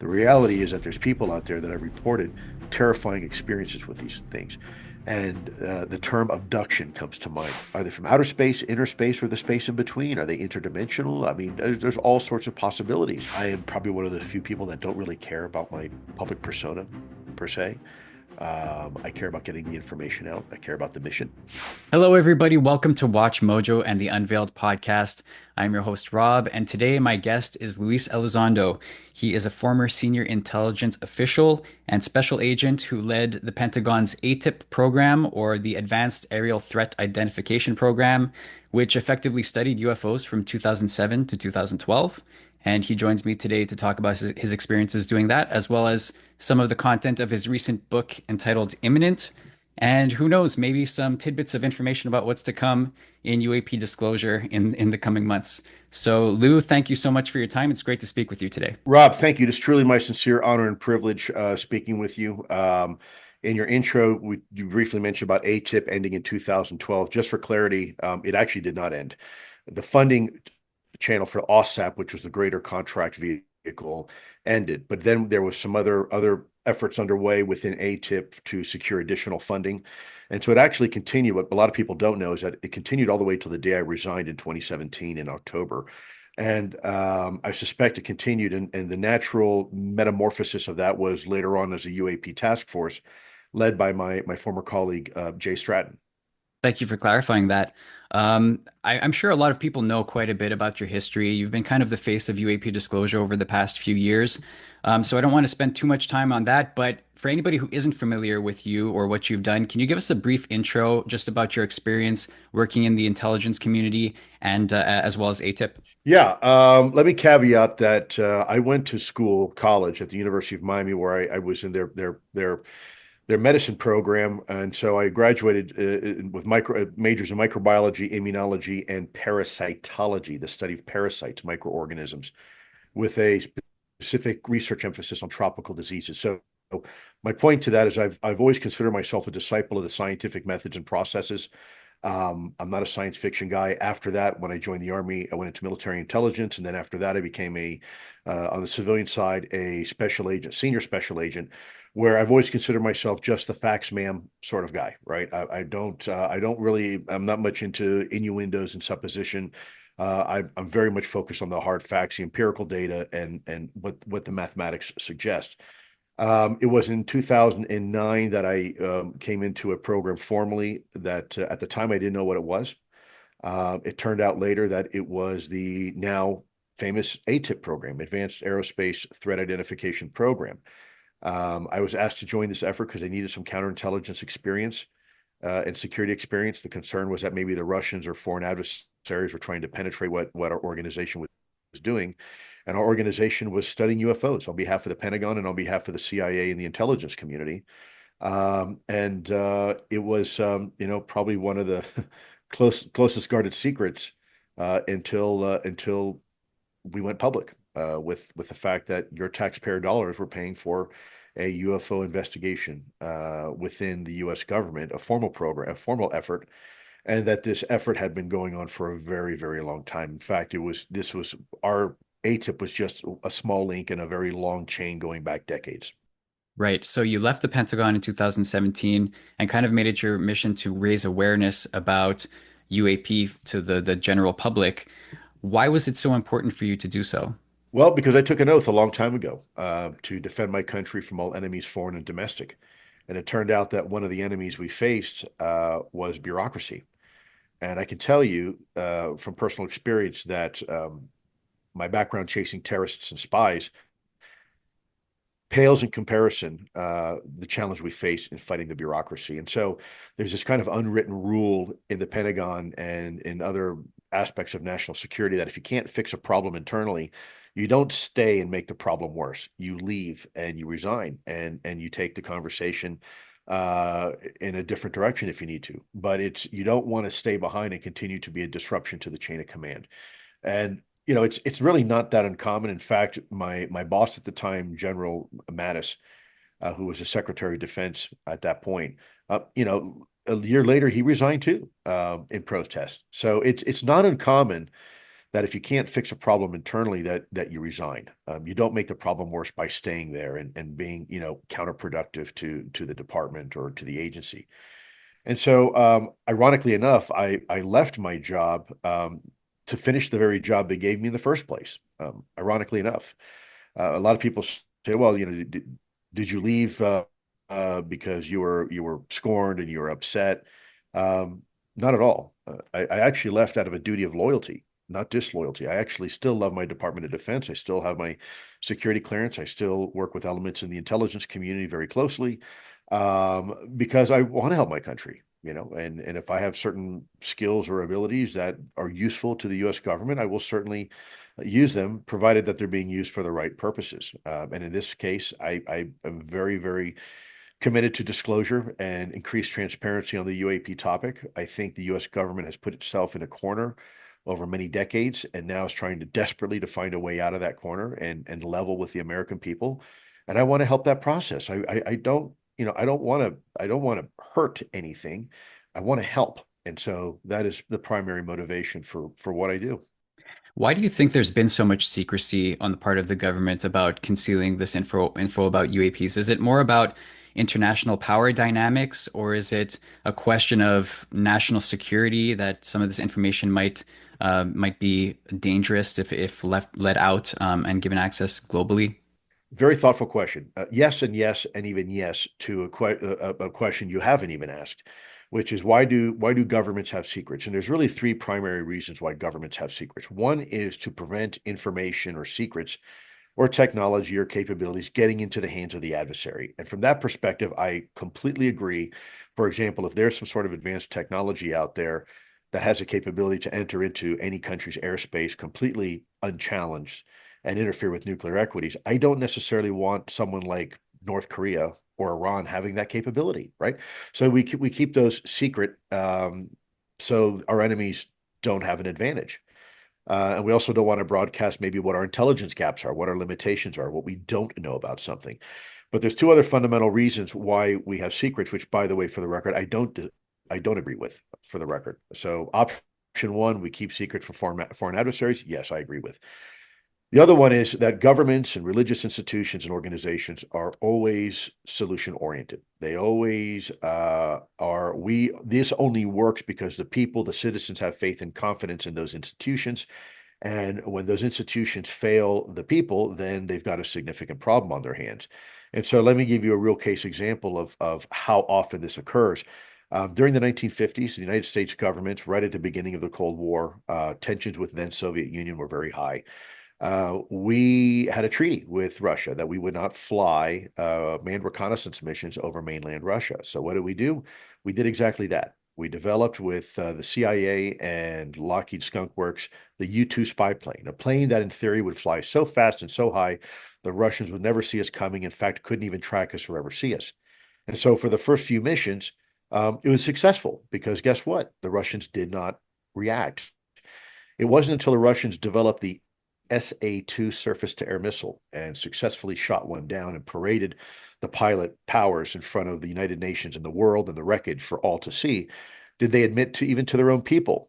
The reality is that there's people out there that have reported terrifying experiences with these things. And the term abduction comes to mind. Are they from outer space, inner space, or the space in between? Are they interdimensional? I mean, there's all sorts of possibilities. I am probably one of the few people that don't really care about my public persona, per se. I care about getting the information out. I care about the mission. Hello, everybody. Welcome to Watch Mojo and the Unveiled podcast. I'm your host, Rob, and today my guest is Luis Elizondo. He is a former senior intelligence official and special agent who led the Pentagon's AATIP program, or the Advanced Aerial Threat Identification Program, which effectively studied UFOs from 2007 to 2012. And he joins me today to talk about his experiences doing that, as well as some of the content of his recent book entitled Imminent. And who knows, maybe some tidbits of information about what's to come in UAP disclosure in the coming months. So, Lou, thank you so much for your time. It's great to speak with you today. Rob, thank you. It's truly my sincere honor and privilege speaking with you. In your intro, you briefly mentioned about ATIP ending in 2012. Just for clarity, it actually did not end. The funding channel for OSAP, which was the greater contract vehicle, ended. But then there was some other efforts underway within ATIP to secure additional funding. And so it actually continued. What a lot of people don't know is that it continued all the way till the day I resigned in 2017 in October. And I suspect it continued, and the natural metamorphosis of that was later on as a UAP task force led by my former colleague, Jay Stratton. Thank you for clarifying that. I'm sure a lot of people know quite a bit about your history. You've been kind of the face of UAP disclosure over the past few years. So I don't want to spend too much time on that. But for anybody who isn't familiar with you or what you've done, can you give us a brief intro just about your experience working in the intelligence community and as well as ATIP? Yeah, let me caveat that I went to school, college at the University of Miami, where I was in their medicine program, and so I graduated with majors in microbiology, immunology, and parasitology, the study of parasites, microorganisms, with a specific research emphasis on tropical diseases. So my point to that is I've always considered myself a disciple of the scientific methods and processes. I'm not a science fiction guy. After that, when I joined the Army, I went into military intelligence. And then after that, I became on the civilian side, a special agent, senior special agent, where I've always considered myself just the facts ma'am sort of guy, right? I don't really, I'm not much into innuendos and supposition. I'm very much focused on the hard facts, the empirical data, and what the mathematics suggest. It was in 2009 that I came into a program formally that at the time I didn't know what it was. It turned out later that it was the now famous ATIP program, Advanced Aerospace Threat Identification Program. I was asked to join this effort because they needed some counterintelligence experience and security experience. The concern was that maybe the Russians or foreign adversaries were trying to penetrate what our organization was doing. And our organization was studying UFOs on behalf of the Pentagon and on behalf of the CIA and the intelligence community. And it was, probably one of the closest guarded secrets until we went public with the fact that your taxpayer dollars were paying for a UFO investigation within the U.S. government, a formal program, a formal effort, and that this effort had been going on for a very, very long time. In fact, this was our ATIP was just a small link in a very long chain going back decades. Right. So you left the Pentagon in 2017 and kind of made it your mission to raise awareness about UAP to the general public. Why was it so important for you to do so? Well, because I took an oath a long time ago to defend my country from all enemies, foreign and domestic. And it turned out that one of the enemies we faced was bureaucracy. And I can tell you from personal experience that my background chasing terrorists and spies pales in comparison the challenge we face in fighting the bureaucracy. And so there's this kind of unwritten rule in the Pentagon and in other aspects of national security that if you can't fix a problem internally, you don't stay and make the problem worse. You leave and you resign and you take the conversation in a different direction if you need to. But you don't want to stay behind and continue to be a disruption to the chain of command. And it's really not that uncommon. In fact, my boss at the time, General Mattis, who was the Secretary of Defense at that point, a year later he resigned too in protest. So it's not uncommon that if you can't fix a problem internally, that you resign. You don't make the problem worse by staying there and being, counterproductive to the department or to the agency. And so, ironically enough, I left my job to finish the very job they gave me in the first place. Ironically enough, a lot of people say, "Well, did you leave because you were scorned and you were upset?" Um, Not at all. I actually left out of a duty of loyalty, not disloyalty. I actually still love my Department of Defense. I still have my security clearance. I still work with elements in the intelligence community very closely because I want to help my country. And if I have certain skills or abilities that are useful to the U.S. government, I will certainly use them, provided that they're being used for the right purposes. And in this case, I am very, very committed to disclosure and increased transparency on the UAP topic. I think the U.S. government has put itself in a corner over many decades and now is trying to desperately to find a way out of that corner and level with the American people. And I want to help that process. I don't, I don't want to hurt anything. I want to help. And so that is the primary motivation for what I do. Why do you think there's been so much secrecy on the part of the government about concealing this info about UAPs? Is it more about international power dynamics, or is it a question of national security that some of this information might be dangerous if left let out and given access globally? Very thoughtful question. Yes, and yes, and even yes to a question you haven't even asked, which is why do governments have secrets? And there's really three primary reasons why governments have secrets. One is to prevent information or secrets or technology or capabilities getting into the hands of the adversary. And from that perspective, I completely agree. For example, if there's some sort of advanced technology out there that has a capability to enter into any country's airspace completely unchallenged and interfere with nuclear equities, I don't necessarily want someone like North Korea or Iran having that capability, right? So we keep those secret, so our enemies don't have an advantage. And we also don't want to broadcast maybe what our intelligence gaps are, what our limitations are, what we don't know about something. But there's two other fundamental reasons why we have secrets, which, by the way, for the record, I don't agree with, for the record. So option one, we keep secret from foreign adversaries. Yes, I agree with. The other one is that governments and religious institutions and organizations are always solution oriented. They always are. This only works because the people, the citizens, have faith and confidence in those institutions. And when those institutions fail the people, then they've got a significant problem on their hands. And so let me give you a real case example of how often this occurs. During the 1950s, the United States government, right at the beginning of the Cold War, tensions with then Soviet Union were very high. We had a treaty with Russia that we would not fly manned reconnaissance missions over mainland Russia. So what did we do? We did exactly that. We developed with the CIA and Lockheed Skunk Works the U-2 spy plane, a plane that in theory would fly so fast and so high the Russians would never see us coming. In fact, couldn't even track us or ever see us. And so for the first few missions, it was successful because guess what? The Russians did not react. It wasn't until the Russians developed the SA-2 surface-to-air missile and successfully shot one down and paraded the pilot powers in front of the United Nations and the world and the wreckage for all to see, did they admit to even to their own people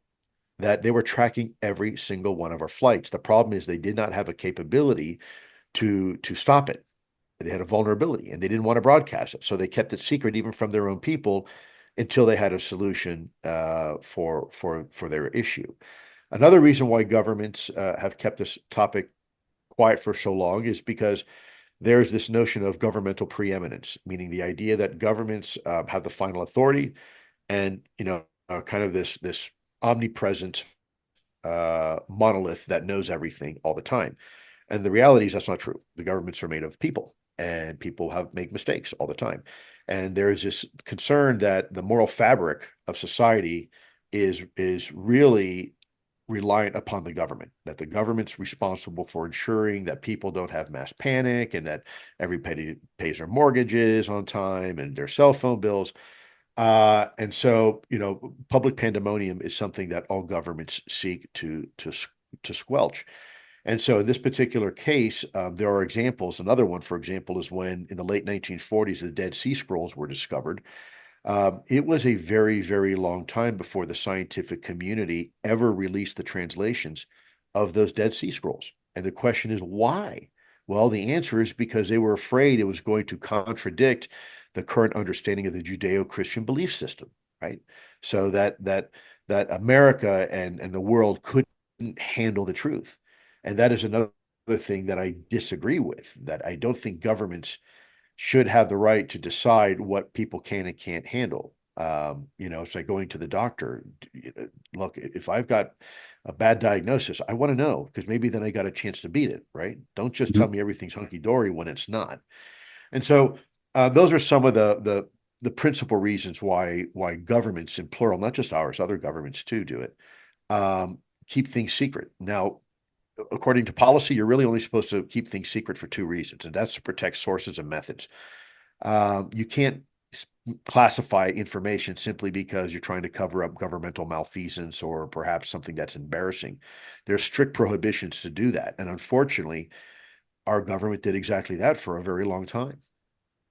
that they were tracking every single one of our flights. The problem is they did not have a capability to stop it. They had a vulnerability and they didn't want to broadcast it. So they kept it secret even from their own people until they had a solution for their issue. Another reason why governments have kept this topic quiet for so long is because there's this notion of governmental preeminence, meaning the idea that governments have the final authority and kind of this omnipresent monolith that knows everything all the time. And the reality is that's not true. The governments are made of people, and people have make mistakes all the time. And there is this concern that the moral fabric of society is really reliant upon the government, that the government's responsible for ensuring that people don't have mass panic and that everybody pays their mortgages on time and their cell phone bills. And so, public pandemonium is something that all governments seek to squelch. And so, in this particular case, there are examples. Another one, for example, is when in the late 1940s, the Dead Sea Scrolls were discovered. It was a very, very long time before the scientific community ever released the translations of those Dead Sea Scrolls. And the question is why? Well, the answer is because they were afraid it was going to contradict the current understanding of the Judeo-Christian belief system, right? So that America and the world couldn't handle the truth. And that is another thing that I disagree with, that I don't think governments should have the right to decide what people can and can't handle. It's like going to the doctor. Look, if I've got a bad diagnosis, I want to know because maybe then I got a chance to beat it, right? Don't just tell Mhm. me everything's hunky dory when it's not. And so those are some of the principal reasons why governments in plural, not just ours, other governments too do it, keep things secret. Now, according to policy, you're really only supposed to keep things secret for two reasons, and that's to protect sources and methods. You can't classify information simply because you're trying to cover up governmental malfeasance or perhaps something that's embarrassing. There's strict prohibitions to do that. And unfortunately, our government did exactly that for a very long time.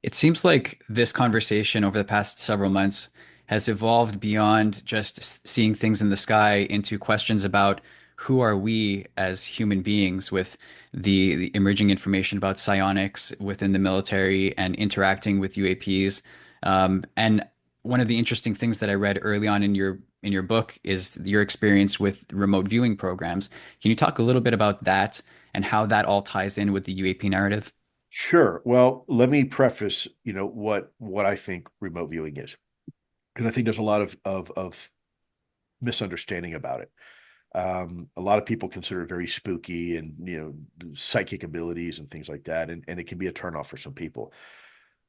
It seems like this conversation over the past several months has evolved beyond just seeing things in the sky into questions about who are we as human beings with the emerging information about psionics within the military and interacting with UAPs. And one of the interesting things that I read early on in your book is your experience with remote viewing programs. Can you talk a little bit about that and how that all ties in with the UAP narrative? Sure. Well, let me preface, what I think remote viewing is, because I think there's a lot of misunderstanding about it. A lot of people consider it very spooky and psychic abilities and things like that, and it can be a turnoff for some people.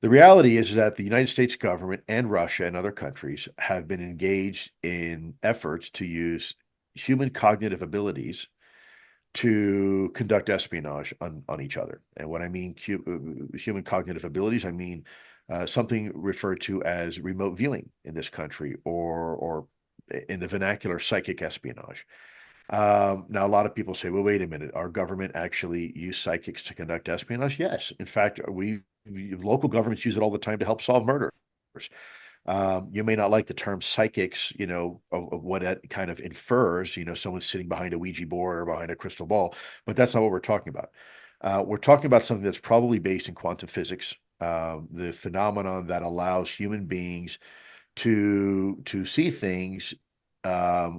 The reality is that the United States government and Russia and other countries have been engaged in efforts to use human cognitive abilities to conduct espionage on each other. And what I mean human cognitive abilities, I mean something referred to as remote viewing in this country, or in the vernacular, psychic espionage. Now, a lot of people say, well, wait a minute, our government actually use psychics to conduct espionage? Yes. In fact, local governments use it all the time to help solve murders. You may not like the term psychics, of what that kind of infers, someone sitting behind a Ouija board or behind a crystal ball, but that's not what we're talking about. We're talking about something that's probably based in quantum physics, the phenomenon that allows human beings to see things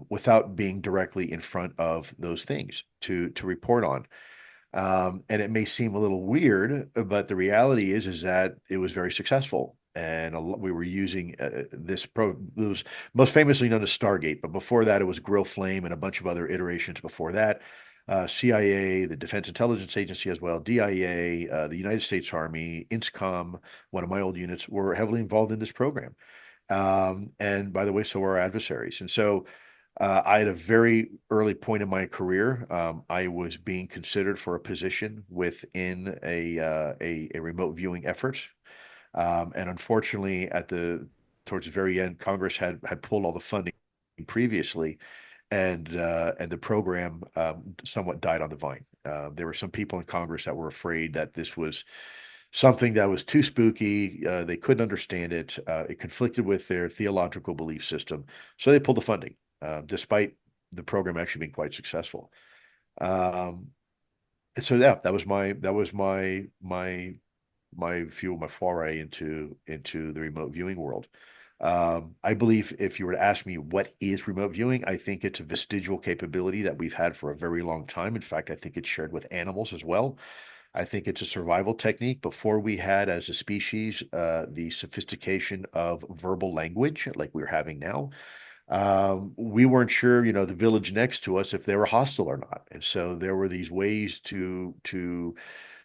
without being directly in front of those things to report on. And it may seem a little weird, but the reality is that it was very successful. And we were using it was most famously known as Stargate, but before that, it was Grill Flame and a bunch of other iterations before that. CIA, the Defense Intelligence Agency as well, DIA, the United States Army, INSCOM, one of my old units, were heavily involved in this program. And by the way, so were our adversaries. And so I had a very early point in my career. I was being considered for a position within a remote viewing effort, and unfortunately, towards the very end, Congress had pulled all the funding previously, and the program somewhat died on the vine. There were some people in Congress that were afraid that this was something that was too spooky. They couldn't understand it. It conflicted with their theological belief system, so they pulled the funding, despite the program actually being quite successful. Um, and so yeah, that was my foray into the remote viewing world. I believe if you were to ask me what is remote viewing, I think it's a vestigial capability that we've had for a very long time. In fact, I think it's shared with animals as well. I think it's a survival technique before we had, as a species, the sophistication of verbal language like we're having now. We weren't sure, the village next to us, if they were hostile or not. And so there were these ways to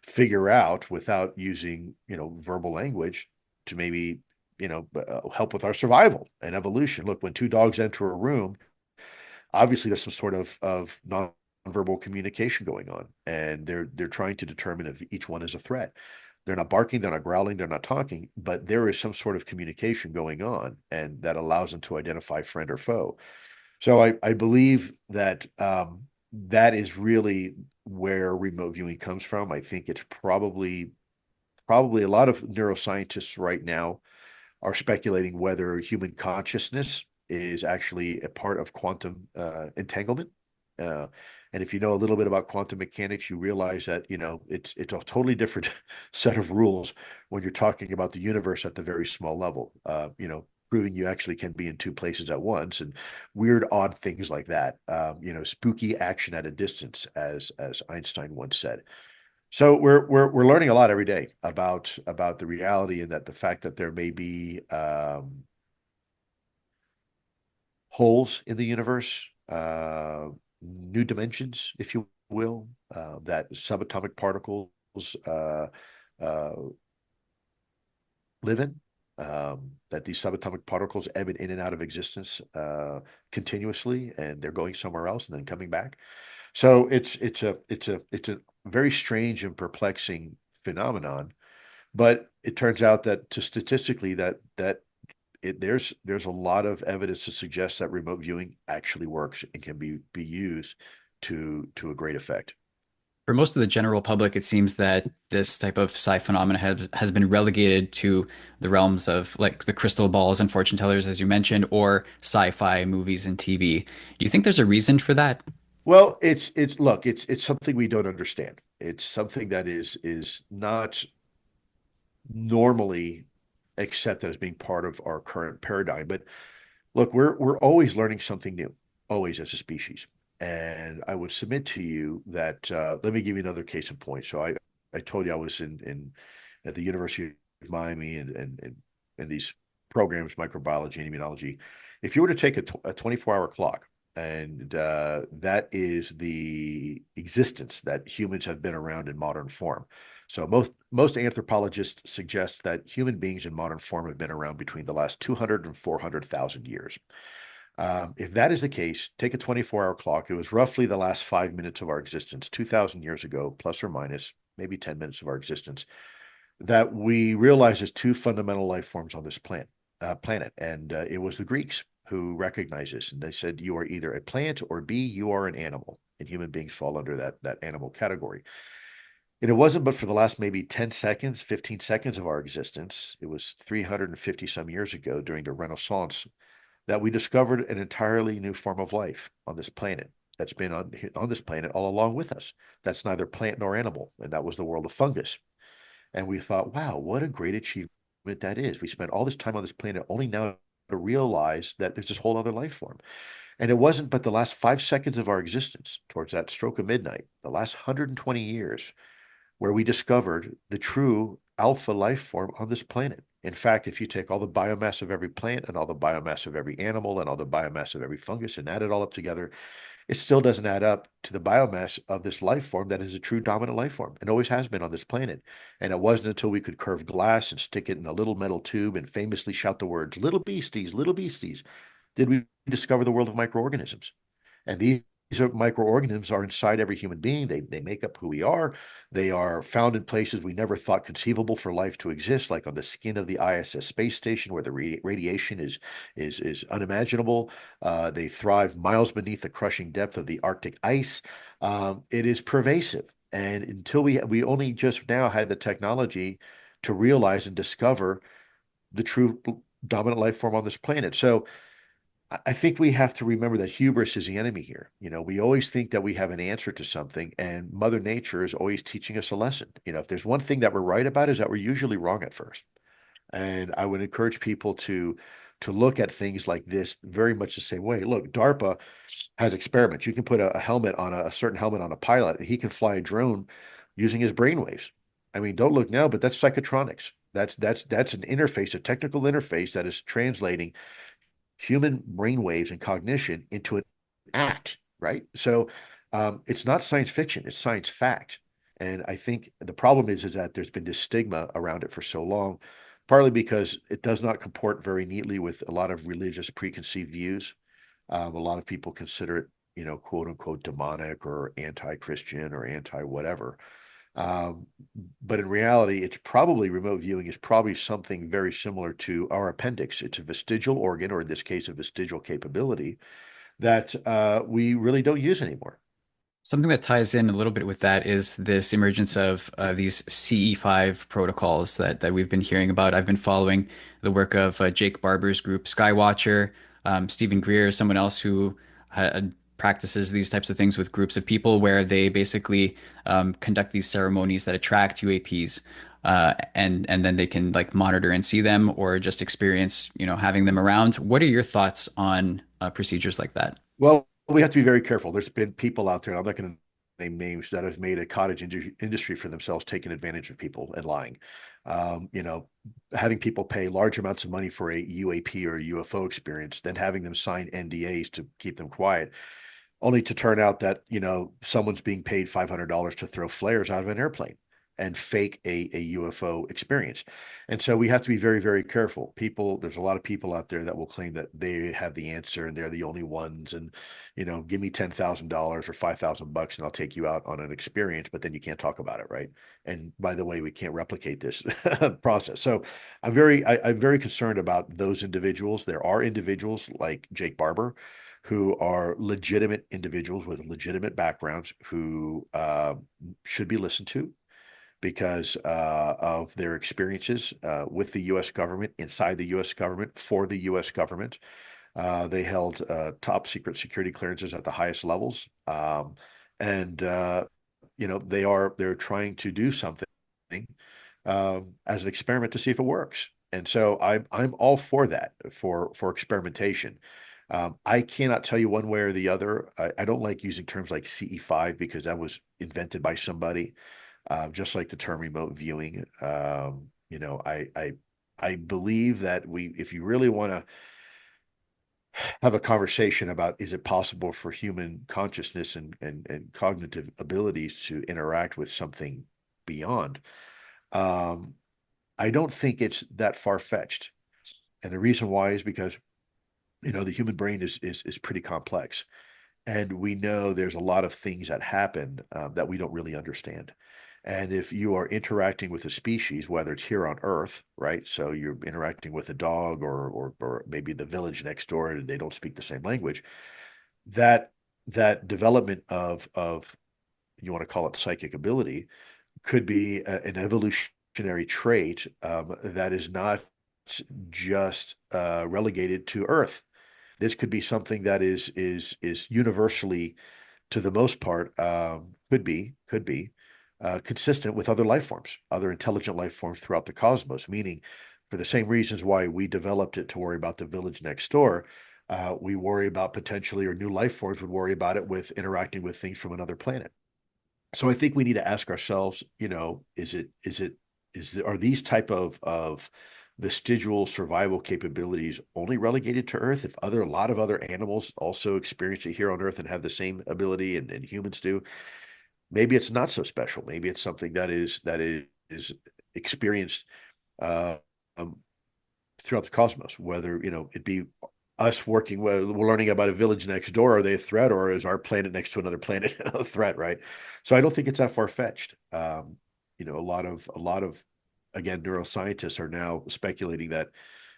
figure out without using, verbal language to maybe, help with our survival and evolution. Look, when two dogs enter a room, obviously there's some sort of nonverbal communication going on, and they're trying to determine if each one is a threat. They're not barking, they're not growling, they're not talking, but there is some sort of communication going on, and that allows them to identify friend or foe. So I believe that that is really where remote viewing comes from. I think it's probably a lot of neuroscientists right now are speculating whether human consciousness is actually a part of quantum entanglement. Uh, And if you know a little bit about quantum mechanics, you realize that, it's a totally different set of rules when you're talking about the universe at the very small level. Proving you actually can be in two places at once and weird, odd things like that. Spooky action at a distance, as Einstein once said. So we're learning a lot every day about the reality and that the fact that there may be holes in the universe, new dimensions, if you will, that subatomic particles uh, uh, live in. That these subatomic particles ebb in and out of existence continuously, and they're going somewhere else and then coming back. So it's a very strange and perplexing phenomenon. But it turns out that to statistically there's a lot of evidence to suggest that remote viewing actually works and can be used to a great effect. For most of the general public, it seems that this type of psi phenomena has been relegated to the realms of like the crystal balls and fortune tellers, as you mentioned, or sci-fi movies and TV. Do you think there's a reason for that? Well, it's look, it's something we don't understand. It's something that is not normally accepted as being part of our current paradigm. But look, we're always learning something new, always as a species. And I would submit to you that let me give you another case in point. So I told you I was in at the University of Miami and these programs, microbiology and immunology. If you were to take a 24-hour clock, and that is the existence that humans have been around in modern form. So most anthropologists suggest that human beings in modern form have been around between the last 200 and 400,000 years. If that is the case, take a 24-hour clock. It was roughly the last 5 minutes of our existence, 2,000 years ago, plus or minus, maybe 10 minutes of our existence, that we realized there's two fundamental life forms on this planet. And it was the Greeks who recognized this. And they said, you are either a plant or B, you are an animal. And human beings fall under that animal category. And it wasn't but for the last maybe 10 seconds, 15 seconds of our existence. It was 350 some years ago during the Renaissance that we discovered an entirely new form of life on this planet that's been on this planet all along with us. That's neither plant nor animal, and that was the world of fungus. And we thought, wow, what a great achievement that is. We spent all this time on this planet only now to realize that there's this whole other life form. And it wasn't but the last 5 seconds of our existence, towards that stroke of midnight, the last 120 years, where we discovered the true alpha life form on this planet. In fact, if you take all the biomass of every plant and all the biomass of every animal and all the biomass of every fungus and add it all up together, it still doesn't add up to the biomass of this life form that is a true dominant life form and always has been on this planet. And it wasn't until we could curve glass and stick it in a little metal tube and famously shout the words, little beasties, did we discover the world of microorganisms. And these are microorganisms are inside every human being. They make up who we are. They are found in places we never thought conceivable for life to exist, like on the skin of the ISS space station, where the radiation is unimaginable. They thrive miles beneath the crushing depth of the Arctic ice. It is pervasive, and until we only just now had the technology to realize and discover the true dominant life form on this planet. So I think we have to remember that hubris is the enemy here. We always think that we have an answer to something, and Mother Nature is always teaching us a lesson. If there's one thing that we're right about, is that we're usually wrong at first. And I would encourage people to look at things like this very much the same way. Look, DARPA has experiments. You can put a helmet on a certain helmet on a pilot, and he can fly a drone using his brainwaves. I mean, don't look now, but that's psychotronics. That's an interface, a technical interface that is translating human brainwaves and cognition into an act, right? So it's not science fiction, it's science fact. And I think the problem is that there's been this stigma around it for so long, partly because it does not comport very neatly with a lot of religious preconceived views. A lot of people consider it, quote unquote, demonic or anti-Christian or anti-whatever. Um, but in reality, it's probably remote viewing is probably something very similar to our appendix. It's a vestigial organ, or in this case, a vestigial capability that we really don't use anymore. Something that ties in a little bit with that is this emergence of these CE5 protocols that we've been hearing about. I've been following the work of Jake Barber's group Skywatcher, Stephen Greer, someone else who practices these types of things with groups of people where they basically conduct these ceremonies that attract UAPs, and then they can like monitor and see them or just experience, having them around. What are your thoughts on procedures like that? Well, we have to be very careful. There's been people out there, I'm not going to name names, that have made a industry for themselves, taking advantage of people and lying. You know, having people pay large amounts of money for a UAP or a UFO experience, then having them sign NDAs to keep them quiet, only to turn out that someone's being paid $500 to throw flares out of an airplane and fake a UFO experience. And so we have to be very, very careful. There's a lot of people out there that will claim that they have the answer and they're the only ones. And, give me $10,000 or $5,000 and I'll take you out on an experience, but then you can't talk about it, right? And by the way, we can't replicate this process. So I'm very concerned about those individuals. There are individuals like Jake Barber who are legitimate individuals with legitimate backgrounds who should be listened to because of their experiences with the U.S. government, inside the U.S. government, for the U.S. government. They held top secret security clearances at the highest levels, and they're trying to do something as an experiment to see if it works. And so I'm all for that for experimentation. I cannot tell you one way or the other. I don't like using terms like CE5 because that was invented by somebody, just like the term remote viewing. I believe that if you really want to have a conversation about is it possible for human consciousness and cognitive abilities to interact with something beyond, um, I don't think it's that far-fetched. And the reason why is because the human brain is pretty complex, and we know there's a lot of things that happen that we don't really understand. And if you are interacting with a species, whether it's here on Earth, right? So you're interacting with a dog or maybe the village next door and they don't speak the same language, that that development of you want to call it psychic ability could be an evolutionary trait that is not just relegated to Earth. This could be something that is universally, to the most part, could be consistent with other life forms, other intelligent life forms throughout the cosmos. Meaning, for the same reasons why we developed it to worry about the village next door, we worry about potentially, or new life forms would worry about it with interacting with things from another planet. So I think we need to ask ourselves, are these type of vestigial survival capabilities only relegated to Earth? If a lot of other animals also experience it here on Earth and have the same ability, and humans do, maybe it's not so special. Maybe it's something that is experienced uh, um, throughout the cosmos. Whether it be us working, we're learning about a village next door. Are they a threat, or is our planet next to another planet a threat? Right. So I don't think it's that far fetched. A lot of again, neuroscientists are now speculating that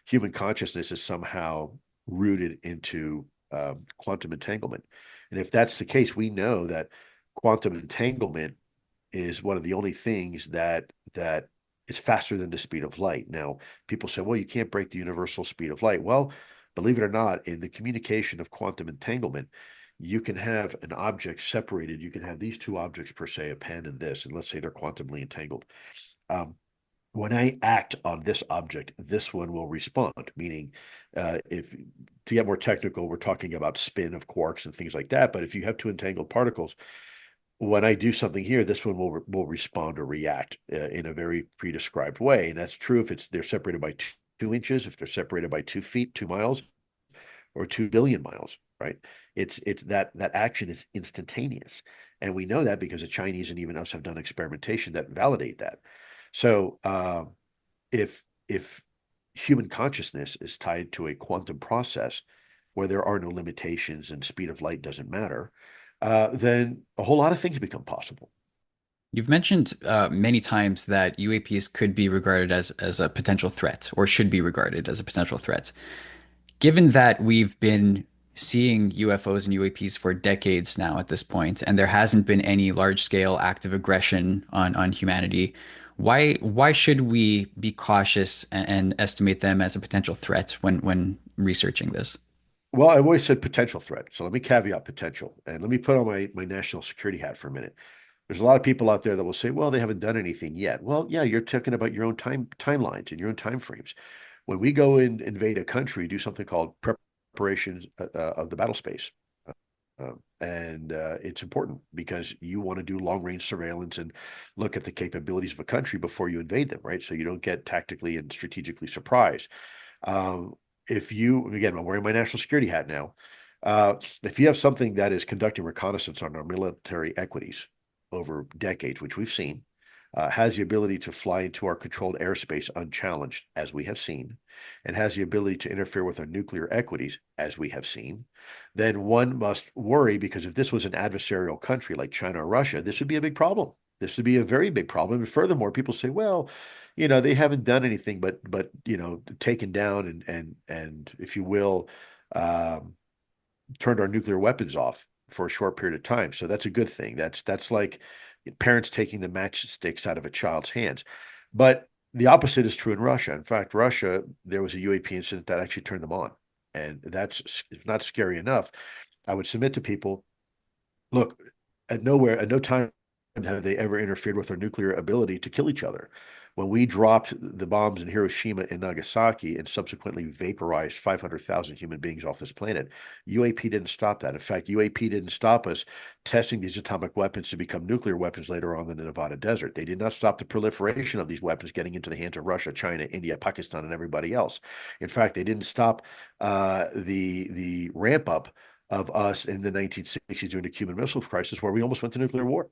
human consciousness is somehow rooted into quantum entanglement. And if that's the case, we know that quantum entanglement is one of the only things that is faster than the speed of light. Now, people say, well, you can't break the universal speed of light. Well, believe it or not, in the communication of quantum entanglement, you can have an object separated. You can have these two objects per se, a pen and this, and let's say they're quantumly entangled. Um, when I act on this object, this one will respond. Meaning, if to get more technical, we're talking about spin of quarks and things like that. But if you have two entangled particles, when I do something here, this one will respond or react in a very prescribed way, and that's true if they're separated by 2 inches, if they're separated by 2 feet, 2 miles, or 2 billion miles. Right? It's that action is instantaneous, and we know that because the Chinese and even us have done experimentation that validate that. So if human consciousness is tied to a quantum process where there are no limitations and speed of light doesn't matter, then a whole lot of things become possible. You've mentioned many times that UAPs could be regarded as a potential threat or should be regarded as a potential threat. Given that we've been seeing UFOs and UAPs for decades now at this point, and there hasn't been any large-scale active aggression on humanity, why should we be cautious and estimate them as a potential threat when researching this? Well, I've always said potential threat. So let me caveat potential and let me put on my national security hat for a minute. There's a lot of people out there that will say, well, they haven't done anything yet. Well, yeah, you're talking about your own timelines and your own time frames. When we go and invade a country, do something called preparations of the battle space. And it's important because you want to do long range surveillance and look at the capabilities of a country before you invade them, right? So you don't get tactically and strategically surprised. Um, if you, again, I'm wearing my national security hat now. If you have something that is conducting reconnaissance on our military equities over decades, which we've seen, has the ability to fly into our controlled airspace unchallenged, as we have seen, and has the ability to interfere with our nuclear equities, as we have seen, then one must worry because if this was an adversarial country like China or Russia, this would be a big problem. This would be a very big problem. And furthermore, people say, well, they haven't done anything but taken down and if you will, um, turned our nuclear weapons off for a short period of time. So that's a good thing. That's like parents taking the matchsticks out of a child's hands. But the opposite is true in Russia. In fact, Russia, there was a UAP incident that actually turned them on. And that's if not scary enough. I would submit to people, look, at no time have they ever interfered with our nuclear ability to kill each other. When we dropped the bombs in Hiroshima and Nagasaki and subsequently vaporized 500,000 human beings off this planet, UAP didn't stop that. In fact, UAP didn't stop us testing these atomic weapons to become nuclear weapons later on in the Nevada desert. They did not stop the proliferation of these weapons getting into the hands of Russia, China, India, Pakistan, and everybody else. In fact, they didn't stop the ramp up of us in the 1960s during the Cuban Missile Crisis, where we almost went to nuclear war.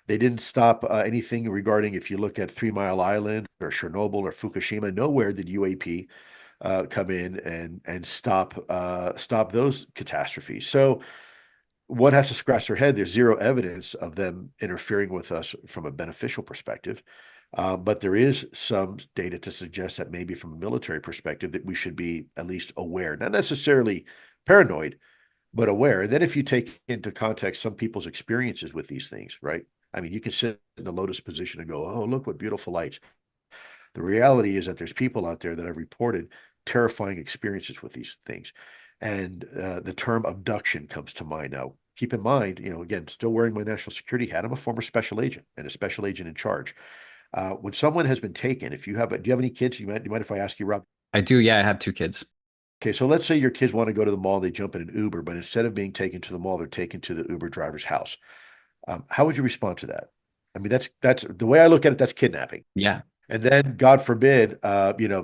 They didn't stop anything regarding, if you look at 3 Mile Island or Chernobyl or Fukushima, nowhere did UAP come in and stop those catastrophes. So one has to scratch their head. There's zero evidence of them interfering with us from a beneficial perspective. But there is some data to suggest that maybe from a military perspective that we should be at least aware, not necessarily paranoid, but aware. And then if you take into context some people's experiences with these things, right? I mean, you can sit in the lotus position and go, oh, look what beautiful lights. The reality is that there's people out there that have reported terrifying experiences with these things. And the term abduction comes to mind now. Keep in mind, again, still wearing my national security hat, I'm a former special agent and a special agent in charge. When someone has been taken, if you have, do you have any kids? You mind if I ask you, Rob? I do, yeah, I have two kids. Okay, so let's say your kids want to go to the mall, they jump in an Uber, but instead of being taken to the mall, they're taken to the Uber driver's house. How would you respond to that? I mean, that's the way I look at it. That's kidnapping. Yeah. And then, God forbid,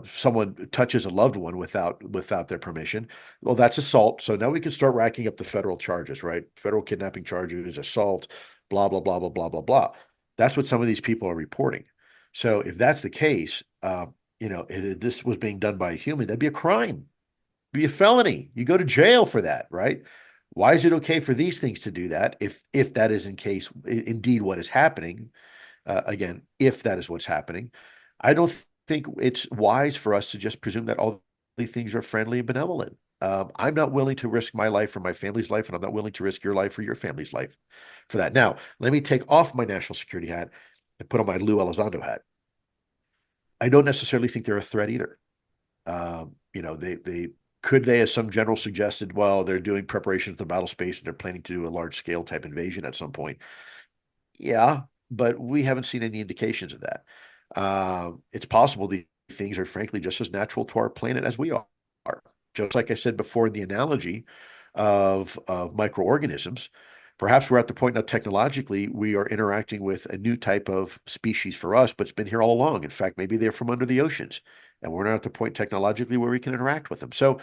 someone touches a loved one without their permission. Well, that's assault. So now we can start racking up the federal charges, right? Federal kidnapping charges, assault, blah blah blah blah blah blah blah. That's what some of these people are reporting. So if that's the case, this was being done by a human, that'd be a crime, be a felony. You go to jail for that, right? Why is it okay for these things to do that if that is in case indeed what is happening? Again, if that is what's happening, I don't think it's wise for us to just presume that all these things are friendly and benevolent. I'm not willing to risk my life or my family's life, and I'm not willing to risk your life or your family's life for that. Now, let me take off my national security hat and put on my Lou Elizondo hat. I don't necessarily think they're a threat either. They could they, as some general suggested, well, they're doing preparations for the battle space and they're planning to do a large scale type invasion at some point. Yeah, but we haven't seen any indications of that. It's possible these things are frankly just as natural to our planet as we are. Just like I said before, in the analogy of microorganisms, perhaps we're at the point now technologically we are interacting with a new type of species for us, but it's been here all along. In fact, maybe they're from under the oceans, and we're not at the point technologically where we can interact with them. So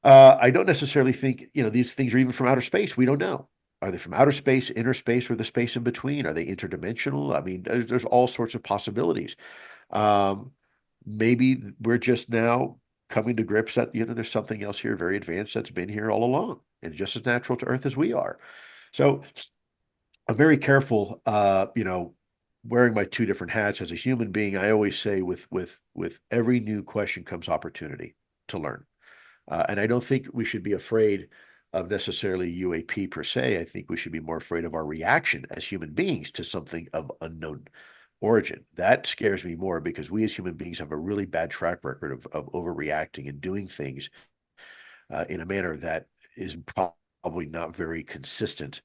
I don't necessarily think, these things are even from outer space. We don't know. Are they from outer space, inner space, or the space in between? Are they interdimensional? I mean, there's all sorts of possibilities. Um, Maybe we're just now coming to grips that, there's something else here very advanced that's been here all along and just as natural to Earth as we are. So I'm very careful, wearing my two different hats as a human being. I always say with every new question comes opportunity to learn. And I don't think we should be afraid of necessarily UAP per se. I think we should be more afraid of our reaction as human beings to something of unknown origin. That scares me more because we as human beings have a really bad track record of overreacting and doing things in a manner that is probably not very consistent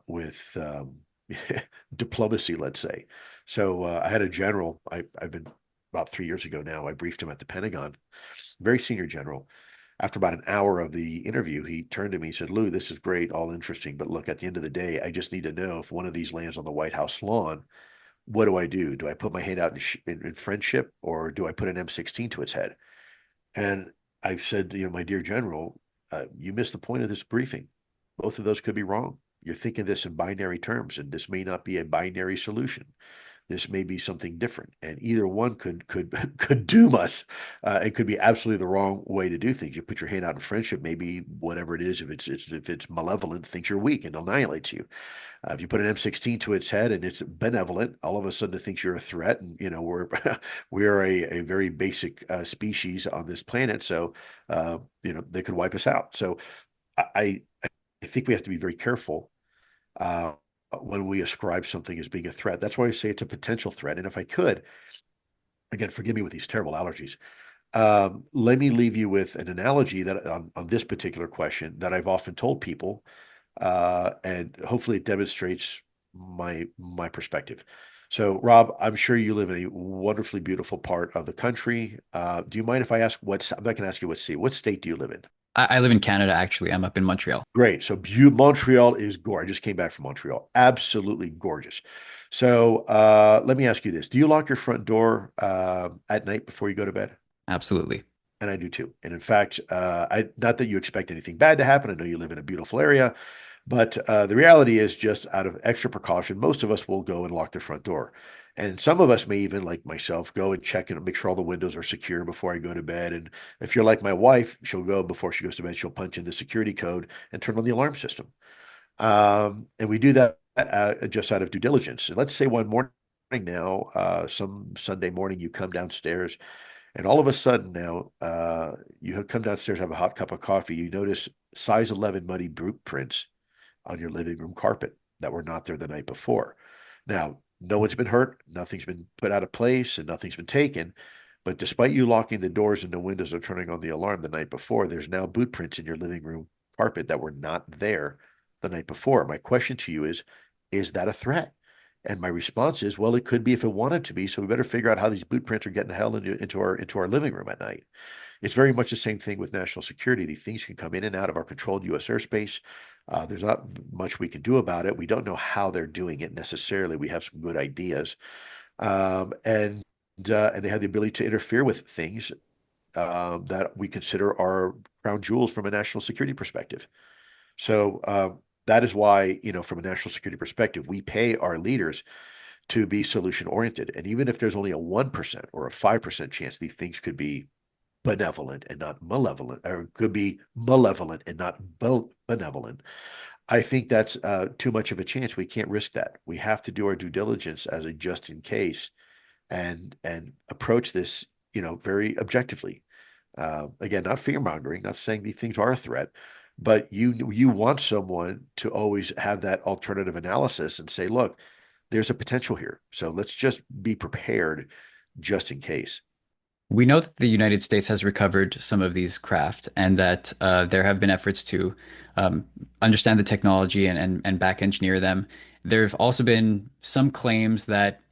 with diplomacy, let's say. So I had a general. I've been about 3 years ago now. I briefed him at the Pentagon, very senior general. After about an hour of the interview, he turned to me and said, "Lou, this is great, all interesting, but look, at the end of the day, I just need to know if one of these lands on the White House lawn, what do I do? Do I put my hand out in friendship, or do I put an M16 to its head?" And I've said, my dear general, you missed the point of this briefing. Both of those could be wrong. You're thinking this in binary terms, and this may not be a binary solution. This may be something different, and either one could could doom us. It could be absolutely the wrong way to do things. You put your hand out in friendship, maybe whatever it is, if it's malevolent, thinks you're weak and annihilates you. If you put an M16 to its head and it's benevolent, all of a sudden it thinks you're a threat. And we're we are a very basic species on this planet, so they could wipe us out. So I I think we have to be very careful uh, when we ascribe something as being a threat. That's why I say it's a potential threat. And if I could, again, forgive me with these terrible allergies. Let me leave you with an analogy that on this particular question that I've often told people, and hopefully it demonstrates my perspective. So, Rob, I'm sure you live in a wonderfully beautiful part of the country. Do you mind if I ask I'm not going to ask you what state. What state do you live in? I live in Canada, actually. I'm up in Montreal. Great. So Montreal is gorgeous. I just came back from Montreal. Absolutely gorgeous. So let me ask you this. Do you lock your front door at night before you go to bed? Absolutely. And I do too. And in fact, not that you expect anything bad to happen. I know you live in a beautiful area, but the reality is, just out of extra precaution, most of us will go and lock their front door. And some of us may even, like myself, go and check and make sure all the windows are secure before I go to bed. And if you're like my wife, she'll go before she goes to bed, she'll punch in the security code and turn on the alarm system. And we do that just out of due diligence. And let's say one morning now, some Sunday morning, you come downstairs and all of a sudden now, you have come downstairs, have a hot cup of coffee. You notice size 11 muddy boot prints on your living room carpet that were not there the night before. Now, no one's been hurt, nothing's been put out of place, and nothing's been taken. But despite you locking the doors and the windows or turning on the alarm the night before, there's now boot prints in your living room carpet that were not there the night before. My question to you is that a threat? And my response is, well, it could be if it wanted to be. So we better figure out how these boot prints are getting held into our living room at night. It's very much the same thing with national security. These things can come in and out of our controlled U.S. airspace. There's not much we can do about it. We don't know how they're doing it necessarily. We have some good ideas, and they have the ability to interfere with things that we consider are crown jewels from a national security perspective. So that is why, from a national security perspective, we pay our leaders to be solution oriented. And even if there's only a 1% or a 5% chance these things could be benevolent and not malevolent, or could be malevolent and not benevolent, I think that's too much of a chance. We can't risk that. We have to do our due diligence as a just in case, and approach this, very objectively. Again, not fear mongering, not saying these things are a threat, but you want someone to always have that alternative analysis and say, look, there's a potential here. So let's just be prepared just in case. We know that the United States has recovered some of these craft and that there have been efforts to understand the technology and back engineer them. There have also been some claims that,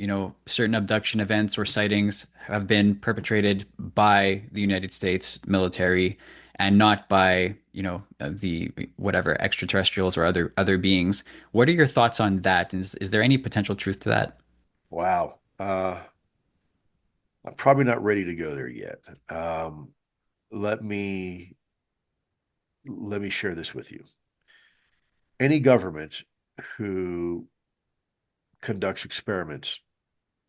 certain abduction events or sightings have been perpetrated by the United States military and not by, the whatever extraterrestrials or other beings. What are your thoughts on that? Is there any potential truth to that? Wow. I'm probably not ready to go there yet. Let me let me share this with you. Any government who conducts experiments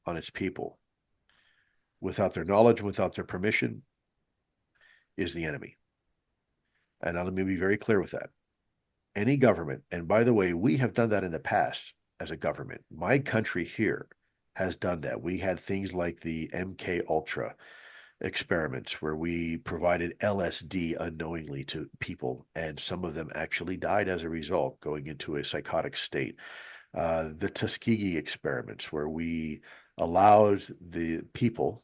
on its people without their knowledge and without their permission is the enemy. And let me be very clear with that. Any government, and by the way, we have done that in the past as a government. My country here has done that. We had things like the MK Ultra experiments where we provided LSD unknowingly to people, and some of them actually died as a result, going into a psychotic state. The Tuskegee experiments, where we allowed the people,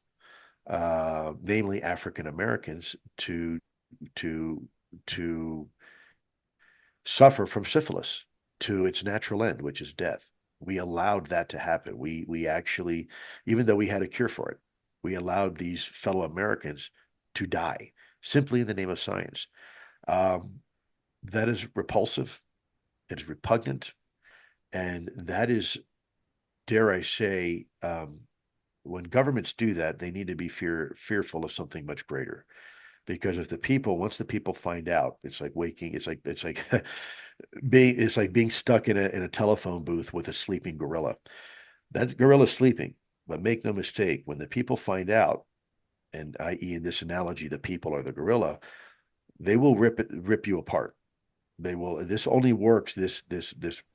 namely African Americans, to to to suffer from syphilis to its natural end, which is death. We allowed that to happen. We actually, even though we had a cure for it, we allowed these fellow Americans to die simply in the name of science. Um, that is repulsive. It is repugnant, and that is, dare I say, when governments do that, they need to be fearful of something much greater. Because if the people, once the people find out, it's like waking, it's like it's like being stuck in a telephone booth with a sleeping gorilla. That gorilla's sleeping, but make no mistake, when the people find out, and i.e. in this analogy, the people are the gorilla, they will rip you apart. They will. This only works. This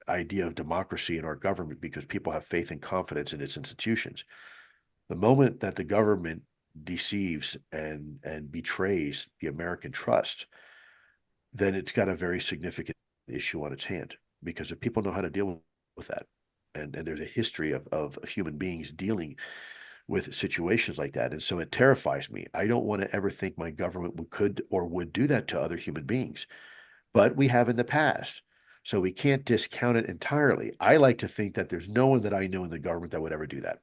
idea of democracy in our government because people have faith and confidence in its institutions. The moment that the government deceives and betrays the American trust, then it's got a very significant issue on its hand because if people know how to deal with that, and there's a history of human beings dealing with situations like that, and so it terrifies me. I don't want to ever think my government could or would do that to other human beings, but we have in the past. So we can't discount it entirely. I like to think that there's no one that I know in the government that would ever do that.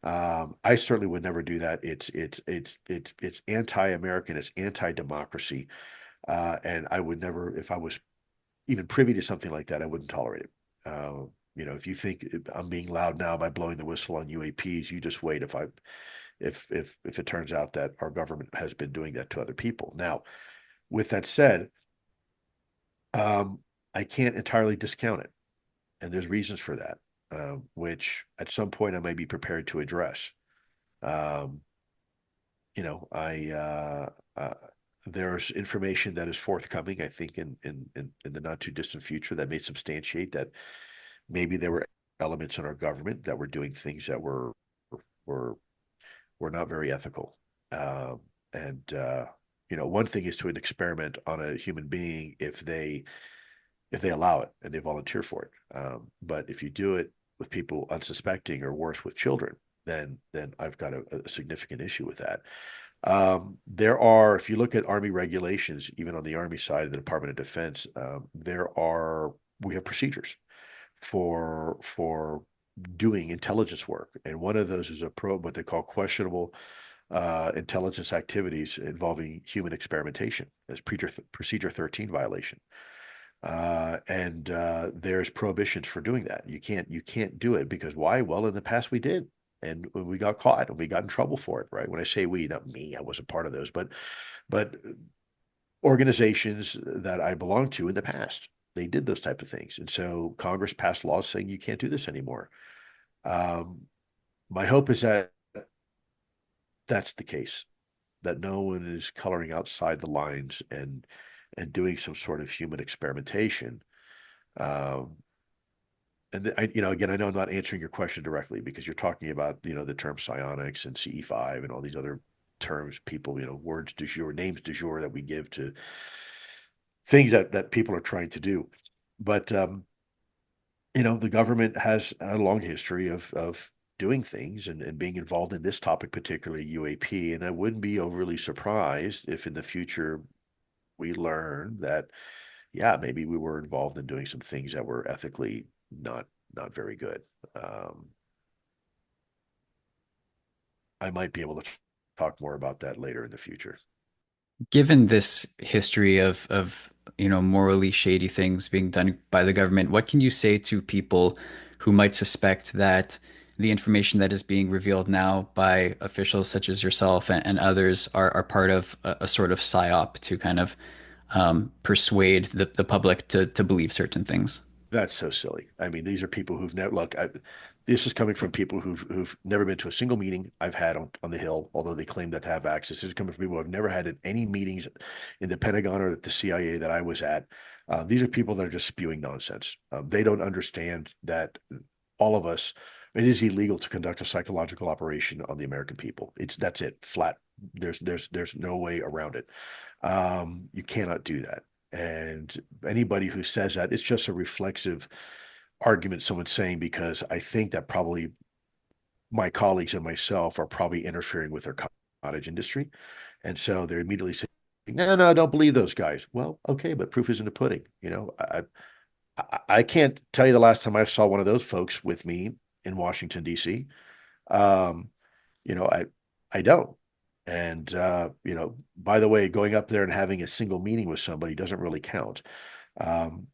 I certainly would never do that. It's anti-American. It's anti-democracy, and I would never, if I was even privy to something like that, I wouldn't tolerate it. If you think I'm being loud now by blowing the whistle on UAPs, you just wait. If it turns out that our government has been doing that to other people. Now, with that said, um, I can't entirely discount it, and there's reasons for that, which at some point I may be prepared to address. Um, I there's information that is forthcoming, I think, in the not too distant future that may substantiate that maybe there were elements in our government that were doing things that were were not very ethical. And one thing is to an experiment on a human being if they allow it and they volunteer for it. But if you do it with people unsuspecting or worse with children, then I've got a significant issue with that. There are, if you look at Army regulations, even on the Army side of the Department of Defense, we have procedures for doing intelligence work, and one of those is what they call questionable intelligence activities involving human experimentation as procedure 13 violation. And there's prohibitions for doing that. You can't do it because why? Well, in the past we did, and we got caught and we got in trouble for it. Right? When I say we, not me, I wasn't part of those, but organizations that I belonged to in the past, they did those type of things, and so Congress passed laws saying you can't do this anymore. Um, my hope is that that's the case, that no one is coloring outside the lines and doing some sort of human experimentation. Um, again, I know I'm not answering your question directly because you're talking about, the term psionics and CE5 and all these other terms, people, words du jour, names du jour that we give to things that people are trying to do. But, the government has a long history of doing things and being involved in this topic, particularly UAP. And I wouldn't be overly surprised if in the future we learn that, yeah, maybe we were involved in doing some things that were ethically not very good. Um, I might be able to talk more about that later in the future. Given this history of morally shady things being done by the government, what can you say to people who might suspect that the information that is being revealed now by officials such as yourself and others are part of a sort of psyop to kind of persuade the public to believe certain things? That's so silly. I mean, these are people who've never look. This is coming from people who've never been to a single meeting I've had on the Hill, although they claim that to have access. This is coming from people who have never had any meetings in the Pentagon or at the CIA that I was at. These are people that are just spewing nonsense. They don't understand that all of us. It is illegal to conduct a psychological operation on the American people. That's it, flat. There's no way around it. You cannot do that. And anybody who says that, it's just a reflexive argument someone's saying because I think that probably my colleagues and myself are probably interfering with their cottage industry. And so they're immediately saying no, no, I don't believe those guys. Well, okay, but proof is in the pudding. I can't tell you the last time I saw one of those folks with me in Washington, D.C. Um, you know, I don't. And by the way, going up there and having a single meeting with somebody doesn't really count. Um,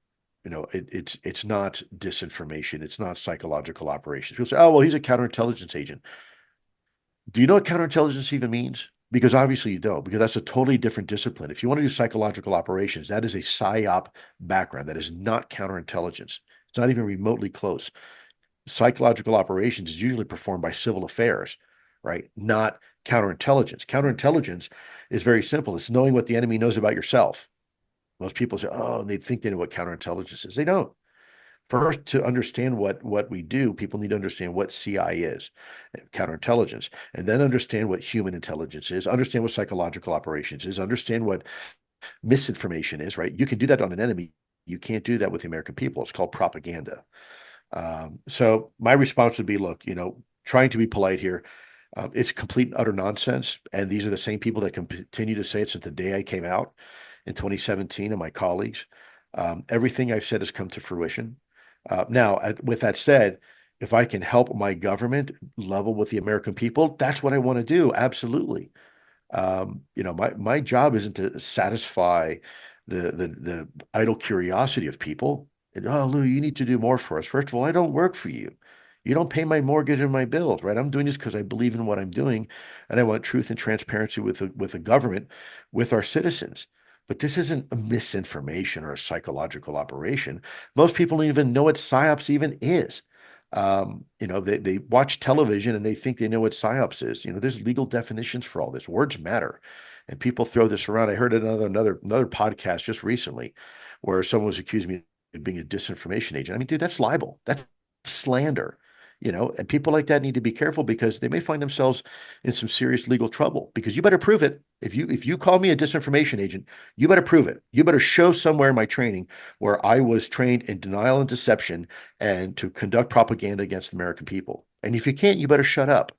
it's not disinformation. It's not psychological operations. People say, "Oh, well, he's a counterintelligence agent." Do you know what counterintelligence even means? Because obviously you don't, because that's a totally different discipline. If you want to do psychological operations, that is a psyop background. That is not counterintelligence. It's not even remotely close. Psychological operations is usually performed by civil affairs, right? Not counterintelligence. Counterintelligence is very simple. It's knowing what the enemy knows about yourself. Most people say, oh, and they think they know what counterintelligence is. They don't. First, to understand what we do, people need to understand what CI is, counterintelligence, and then understand what human intelligence is, understand what psychological operations is, understand what misinformation is, right? You can do that on an enemy. You can't do that with the American people. It's called propaganda. So my response would be, look, trying to be polite here. It's complete and utter nonsense. And these are the same people that continue to say it since the day I came out in 2017 and my colleagues. Everything I've said has come to fruition. Now, with that said, if I can help my government level with the American people, that's what I want to do. Absolutely. My job isn't to satisfy the idle curiosity of people. And, oh, Lou, you need to do more for us. First of all, I don't work for you. You don't pay my mortgage and my bills, right? I'm doing this because I believe in what I'm doing, and I want truth and transparency with the government, with our citizens. But this isn't a misinformation or a psychological operation. Most people don't even know what psyops even is. They watch television and they think they know what psyops is. There's legal definitions for all this. Words matter, and people throw this around. I heard another podcast just recently where someone was accusing me of being a disinformation agent. I mean, dude, that's libel. That's slander. And people like that need to be careful because they may find themselves in some serious legal trouble because you better prove it. If you call me a disinformation agent, you better prove it. You better show somewhere in my training where I was trained in denial and deception and to conduct propaganda against the American people. And if you can't, you better shut up.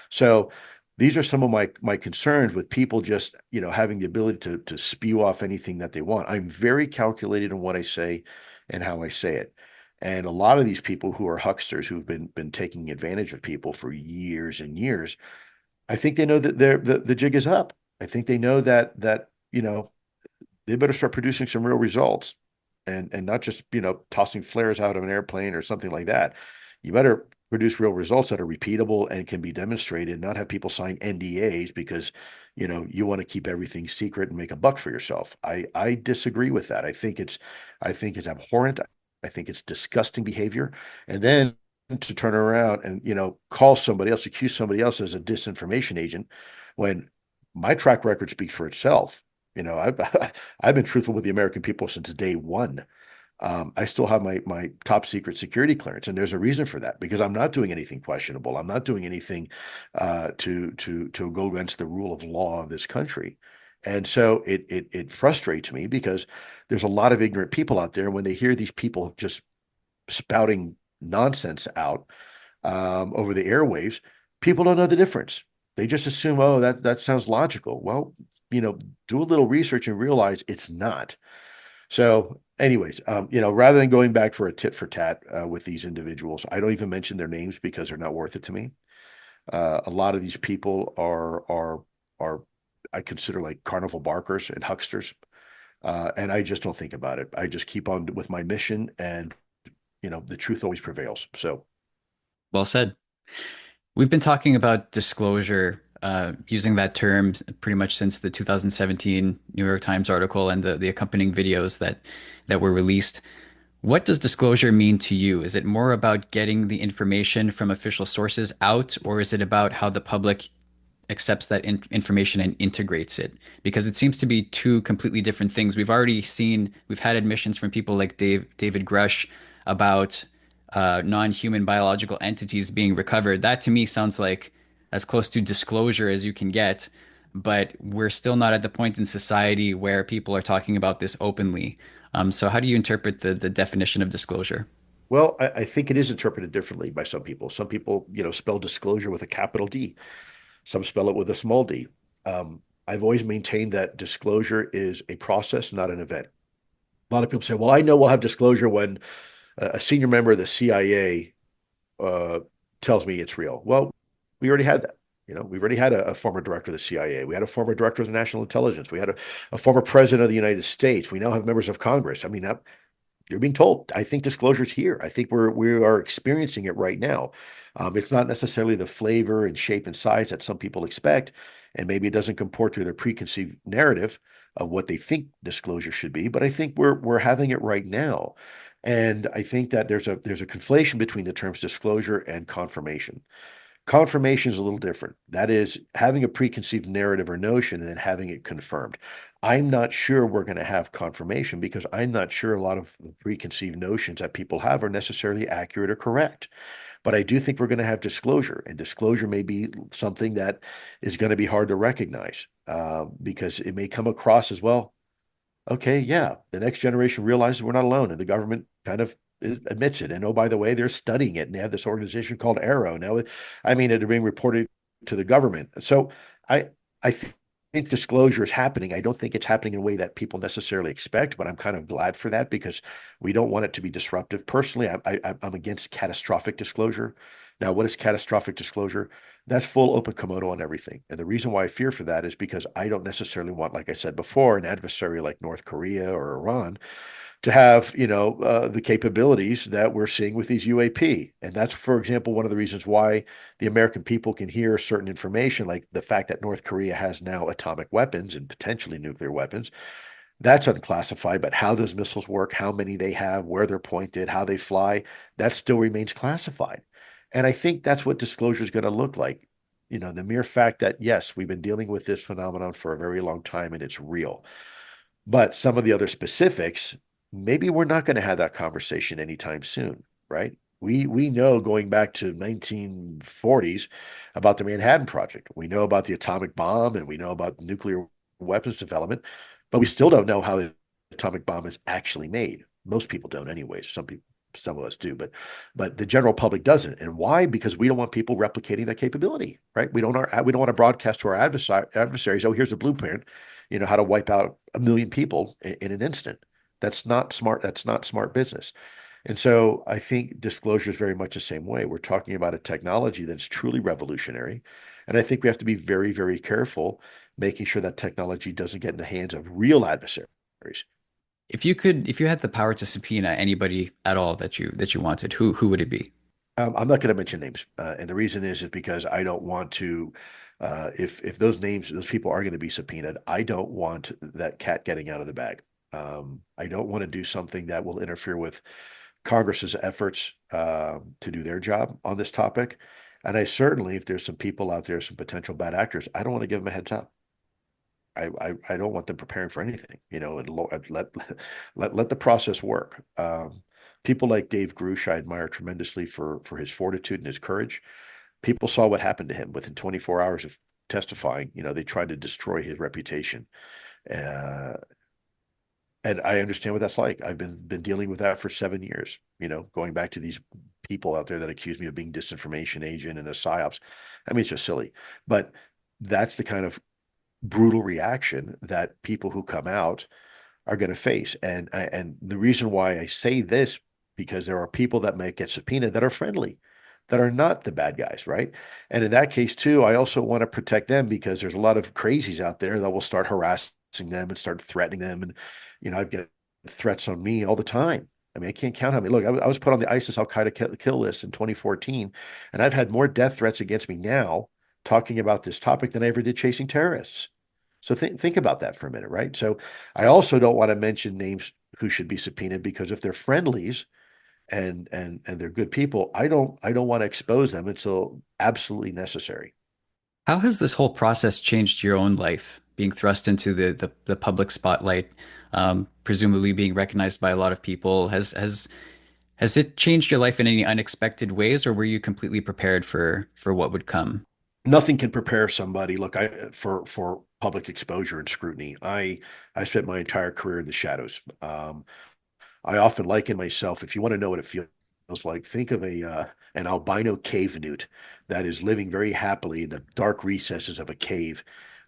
So these are some of my concerns with people just, having the ability to spew off anything that they want. I'm very calculated in what I say and how I say it. And a lot of these people who are hucksters who've been taking advantage of people for years and years, I think they know that the jig is up. I think they know that they better start producing some real results and not just, tossing flares out of an airplane or something like that. You better produce real results that are repeatable and can be demonstrated, not have people sign NDAs because, you want to keep everything secret and make a buck for yourself. I disagree with that. I think it's abhorrent. I think it's disgusting behavior. And then to turn around and, call somebody else, accuse somebody else as a disinformation agent when my track record speaks for itself. I've I've been truthful with the American people since day one. I still have my top secret security clearance, and there's a reason for that because I'm not doing anything questionable. I'm not doing anything to go against the rule of law of this country. And so it frustrates me because there's a lot of ignorant people out there when they hear these people just spouting nonsense out over the airwaves, people don't know the difference. They just assume, oh, that sounds logical. Well, do a little research and realize it's not. So, anyways, rather than going back for a tit for tat with these individuals, I don't even mention their names because they're not worth it to me. A lot of these people are I consider like carnival barkers and hucksters, and I just don't think about it. I just keep on with my mission, and the truth always prevails. So, Well said. We've been talking about disclosure, using that term pretty much since the 2017 New York Times article and the accompanying videos that were released. What does disclosure mean to you? Is it more about getting the information from official sources out, or is it about how the public accepts that information and integrates it? Because it seems to be two completely different things. We've had admissions from people like David Grush about non-human biological entities being recovered. That to me sounds like as close to disclosure as you can get, but we're still not at the point in society where people are talking about this openly. So how do you interpret the definition of disclosure? well, I think it is interpreted differently by some people. Some people, spell disclosure with a capital D. Some spell it with a small d. I've always maintained that disclosure is a process, not an event. A lot of people say, well, I know we'll have disclosure when a senior member of the CIA uh, tells me it's real. Well, we already had that. We've already had a former director of the CIA. We had a former director of the National Intelligence. We had a former president of the United States. We now have members of Congress. I mean, you're being told. I think disclosure's here. I think we are experiencing it right now. It's not necessarily the flavor and shape and size that some people expect, and maybe it doesn't comport to their preconceived narrative of what they think disclosure should be. But I think we're having it right now, and I think that there's a conflation between the terms disclosure and confirmation. Confirmation is a little different. That is having a preconceived narrative or notion and then having it confirmed. I'm not sure we're going to have confirmation because I'm not sure a lot of the preconceived notions that people have are necessarily accurate or correct. But I do think we're going to have disclosure, and disclosure may be something that is going to be hard to recognize because it may come across as well. Okay, yeah, the next generation realizes we're not alone, and the government kind of admits it. And oh, by the way, they're studying it, and they have this organization called Arrow now. I mean, it's being reported to the government. So I think disclosure is happening. I don't think it's happening in a way that people necessarily expect, but I'm kind of glad for that because we don't want it to be disruptive. Personally, I'm against catastrophic disclosure. Now, what is catastrophic disclosure? That's full open kimono on everything. And the reason why I fear for that is because I don't necessarily want, like I said before, an adversary like North Korea or Iran to have, the capabilities that we're seeing with these UAP. And that's, for example, one of the reasons why the American people can hear certain information, like the fact that North Korea has now atomic weapons and potentially nuclear weapons. That's unclassified, but how those missiles work, how many they have, where they're pointed, how they fly, that still remains classified. And I think that's what disclosure is going to look like. The mere fact that, yes, we've been dealing with this phenomenon for a very long time and it's real. But some of the other specifics, maybe we're not going to have that conversation anytime soon, right? We know going back to 1940s about the Manhattan Project. We know about the atomic bomb and we know about nuclear weapons development, but we still don't know how the atomic bomb is actually made. Most people don't anyways. Some of us do, but the general public doesn't. And why? Because we don't want people replicating that capability, right? We don't want to broadcast to our adversaries, oh, here's a blueprint, how to wipe out a million people in an instant. That's not smart. That's not smart business. And so I think disclosure is very much the same way. We're talking about a technology that's truly revolutionary. And I think we have to be very, very careful making sure that technology doesn't get in the hands of real adversaries. If you had the power to subpoena anybody at all that you wanted, who would it be? I'm not going to mention names, and the reason is because I don't want to. If those people are going to be subpoenaed, I don't want that cat getting out of the bag. I don't want to do something that will interfere with Congress's efforts to do their job on this topic. And I certainly, if there's some people out there, some potential bad actors, I don't want to give them a heads up. I don't want them preparing for anything, and let the process work. People like Dave Grush, I admire tremendously for his fortitude and his courage. People saw what happened to him within 24 hours of testifying. They tried to destroy his reputation. Uh, and I understand what that's like. I've been dealing with that for 7 years, going back to these people out there that accuse me of being disinformation agent and a psyops. I mean, it's just silly. But that's the kind of brutal reaction that people who come out are going to face. And the reason why I say this, because there are people that might get subpoenaed that are friendly, that are not the bad guys, right? And in that case too, I also want to protect them because there's a lot of crazies out there that will start harassing them and start threatening them. And I've got threats on me all the time. I mean, I can't count how many. Look, I was put on the ISIS Al Qaeda kill list in 2014, and I've had more death threats against me now talking about this topic than I ever did chasing terrorists. So think about that for a minute, right? So I also don't want to mention names who should be subpoenaed because if they're friendlies and they're good people, I don't want to expose them until absolutely necessary. How has this whole process changed your own life, being thrust into the public spotlight, presumably being recognized by a lot of people? Has it changed your life in any unexpected ways, or were you completely prepared for what would come? Nothing can prepare somebody. Look, for public exposure and scrutiny. I spent my entire career in the shadows. I often liken myself, if you want to know what it feels like, think of an albino cave newt that is living very happily in the dark recesses of a cave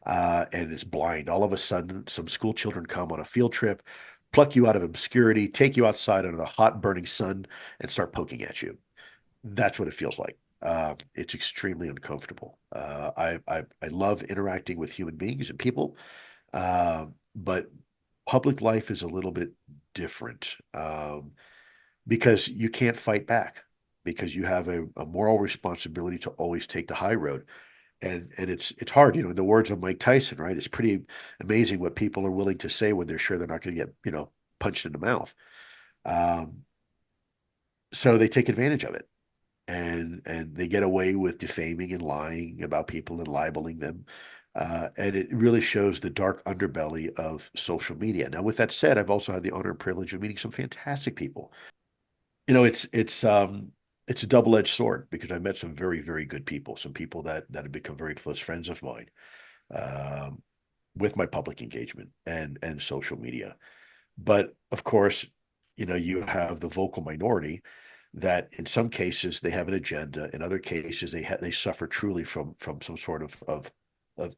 and it's blind. All of a sudden, some school children come on a field trip, pluck you out of obscurity, take you outside under the hot, burning sun, and start poking at you. That's what it feels like. It's extremely uncomfortable. I love interacting with human beings and people, but public life is a little bit different because you can't fight back because you have a moral responsibility to always take the high road. And it's hard, in the words of Mike Tyson, right? It's pretty amazing what people are willing to say when they're sure they're not going to get, punched in the mouth. Um, so they take advantage of it and they get away with defaming and lying about people and libeling them. And it really shows the dark underbelly of social media. Now, with that said, I've also had the honor and privilege of meeting some fantastic people. It's a double-edged sword because I met some very, very good people, some people that have become very close friends of mine um, with my public engagement and social media. But of course, you have the vocal minority that in some cases they have an agenda, in other cases they suffer truly from some sort of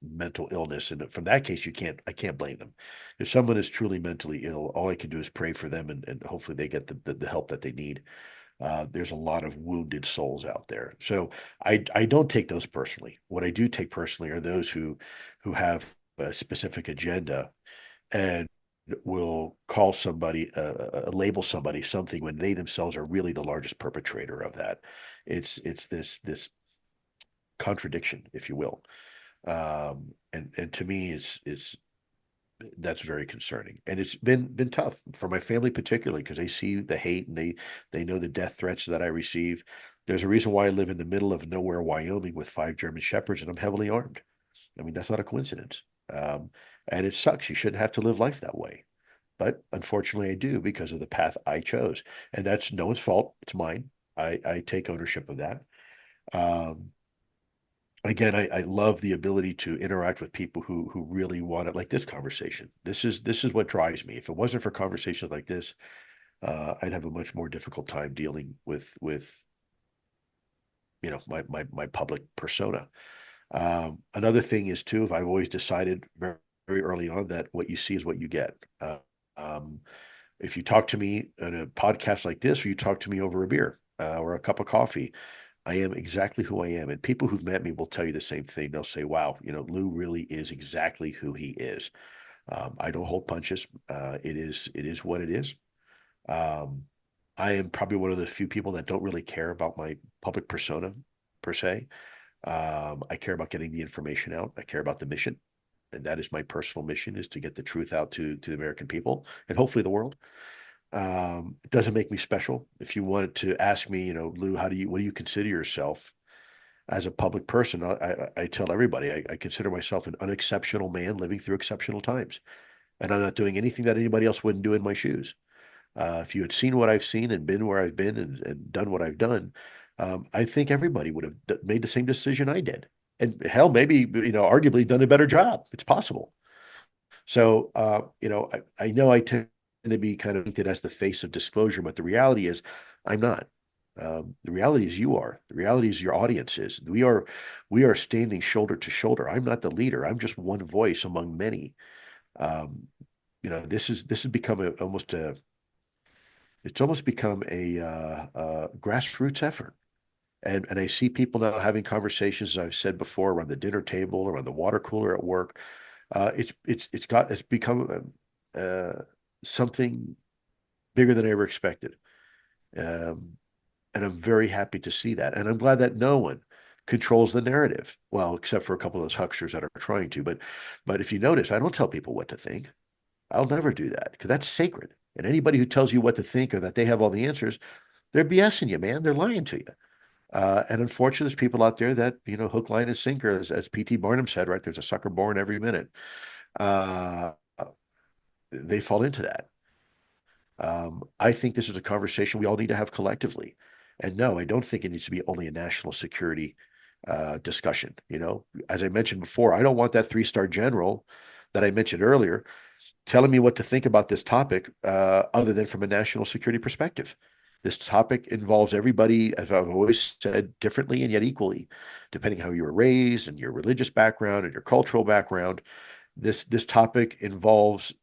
mental illness. And from that case, I can't blame them. If someone is truly mentally ill, all I can do is pray for them and hopefully they get the help that they need. There's a lot of wounded souls out there. So I don't take those personally. What I do take personally are those who have a specific agenda and will call somebody, label somebody something when they themselves are really the largest perpetrator of that. It's this contradiction, if you will, and to me is that's very concerning, and it's been tough for my family particularly because they see the hate and they know the death threats that I receive. There's a reason why I live in the middle of nowhere, Wyoming, with 5 German Shepherds, and I'm heavily armed. I mean, that's not a coincidence. Um, and it sucks. You shouldn't have to live life that way. But unfortunately, I do because of the path I chose. And that's no one's fault. It's mine. I take ownership of that. Um, again, I love the ability to interact with people who really want it, like this conversation. This is what drives me. If it wasn't for conversations like this, I'd have a much more difficult time dealing with my public persona. Another thing is too, if I've always decided very, very early on that what you see is what you get. Um, if you talk to me in a podcast like this, or you talk to me over a beer or a cup of coffee, I am exactly who I am. And people who've met me will tell you the same thing. They'll say, wow, Lou really is exactly who he is. I don't hold punches. It is what it is. Um, I am probably one of the few people that don't really care about my public persona per se. I care about getting the information out. I care about the mission. And that is my personal mission is to get the truth out to the American people and hopefully the world. It doesn't make me special. If you wanted to ask me, Lou, what do you consider yourself as a public person? I tell everybody I consider myself an unexceptional man living through exceptional times. And I'm not doing anything that anybody else wouldn't do in my shoes. If you had seen what I've seen and been where I've been and done what I've done, I think everybody would have made the same decision I did. And hell, maybe, arguably done a better job. It's possible. So, I know I tend to be kind of painted as the face of disclosure, but the reality is I'm not. The reality is you are. The reality is your audience is. We are standing shoulder to shoulder. I'm not the leader. I'm just one voice among many. Um, this has become it's almost become a grassroots effort. And I see people now having conversations, as I've said before, around the dinner table, around the water cooler at work. It's become uh, something bigger than I ever expected, um, and I'm very happy to see that. And I'm glad that no one controls the narrative. Well, except for a couple of those hucksters that are trying to. But if you notice, I don't tell people what to think. I'll never do that because that's sacred. And anybody who tells you what to think or that they have all the answers, they're BSing you, man. They're lying to you. And unfortunately, there's people out there that, hook, line, and sinker, as P.T. Barnum said, right? There's a sucker born every minute. Uh, they fall into that. I think this is a conversation we all need to have collectively. And no, I don't think it needs to be only a national security discussion. As I mentioned before, I don't want that three-star general that I mentioned earlier telling me what to think about this topic, other than from a national security perspective. This topic involves everybody, as I've always said, differently and yet equally, depending how you were raised and your religious background and your cultural background. This topic involves